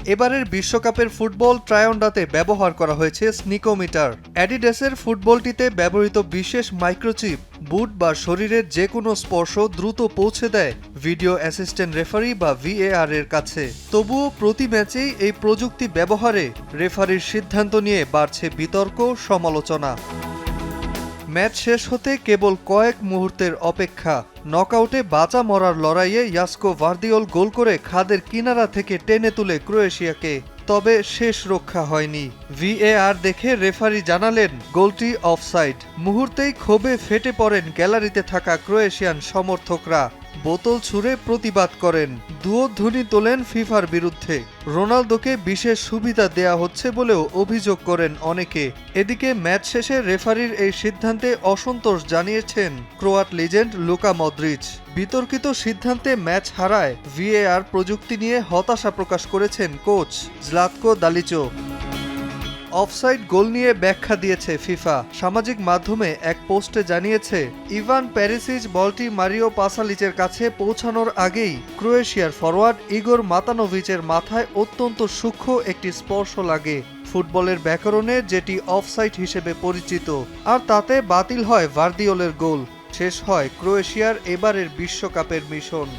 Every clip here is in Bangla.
এবারের বিশ্বকাপের ফুটবল ট্রায়ান্ডাতে ব্যবহার করা হয়েছে স্নিকোমিটার। অ্যাডিডাসের ফুটবলটিতে ব্যবহৃত বিশেষ মাইক্রোচিপ বুট বা শরীরের যে কোনো স্পর্শ দ্রুত পৌঁছে দেয় ভিডিও অ্যাসিস্ট্যান্ট রেফারি বা ভিএআর এর কাছে। তবুও প্রতি ম্যাচেই এই প্রযুক্তি ব্যবহারে রেফারির সিদ্ধান্ত নিয়ে বাড়ছে বিতর্ক, সমালোচনা। ম্যাচ শেষ হতে কেবল কয়েক মুহূর্তের অপেক্ষা। নকআউটে বাঁচা মরার লড়াইয়ে ইয়াস্কো ভার্দিওল গোল করে খাদের কিনারা থেকে টেনে তুলে ক্রোয়েশিয়াকে। তবে শেষ রক্ষা হয়নি। ভিএআর দেখে রেফারি জানালেন গোলটি অফসাইড। মুহূর্তেই ক্ষোভে ফেটে পড়েন গ্যালারিতে থাকা ক্রোয়েশিয়ান সমর্থকরা। বোতল ছুঁড়ে প্রতিবাদ করেন, দুয়োধ্বনি তোলেন ফিফার বিরুদ্ধে। রোনালদোকে বিশেষ সুবিধা দেয়া হচ্ছে বলেও অভিযোগ করেন অনেকে। এদিকে ম্যাচ শেষে রেফারির এই সিদ্ধান্তে অসন্তোষ জানিয়েছেন ক্রোয়াট লিজেন্ড লুকা মদ্রিচ। বিতর্কিত সিদ্ধান্তে ম্যাচ হারায় ভিএআর প্রযুক্তি নিয়ে হতাশা প্রকাশ করেছেন কোচ জ্লাতকো দালিচো। অফসাইড গোল নিয়ে ব্যাখ্যা দিয়েছে ফিফা। সামাজিক মাধ্যমে এক পোস্টে জানিয়েছে, ইভান পেরিসিচ বলটি মারিও পাসালিচের কাছে পৌঁছানোর আগেই ক্রোয়েশিয়ার ফরোয়ার্ড ইগোর মাতানোভিচের মাথায় অত্যন্ত সূক্ষ্ম একটি স্পর্শ লাগে। ফুটবলের ব্যাকরণে যেটি অফসাইড হিসেবে পরিচিত, আর তাতে বাতিল হয় ভার্দিওলের গোল। শেষ হয় ক্রোয়েশিয়ার এবারের বিশ্বকাপের মিশন।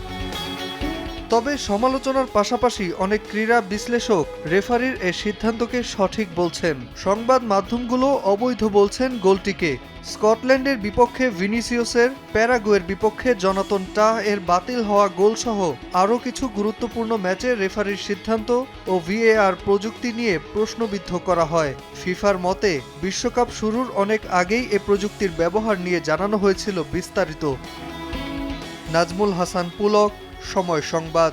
তবে সমালোচনার পাশাপাশি অনেক ক্রীড়া বিশ্লেষক রেফারির এ সিদ্ধান্তকে সঠিক বলছেন। সংবাদ মাধ্যমগুলো অবৈধ বলছেন গোলটিকে। স্কটল্যান্ডের বিপক্ষে ভিনিসিয়াসের, প্যারাগুয়ের বিপক্ষে জনাতন টাহ এর বাতিল হওয়া গোলসহ আরও কিছু গুরুত্বপূর্ণ ম্যাচে রেফারির সিদ্ধান্ত ও ভিএআর প্রযুক্তি নিয়ে প্রশ্নবিদ্ধ করা হয়। ফিফার মতে বিশ্বকাপ শুরুর অনেক আগেই এ প্রযুক্তির ব্যবহার নিয়ে জানানো হয়েছিল বিস্তারিত। নাজমুল হাসান পুলক, সময় সংবাদ।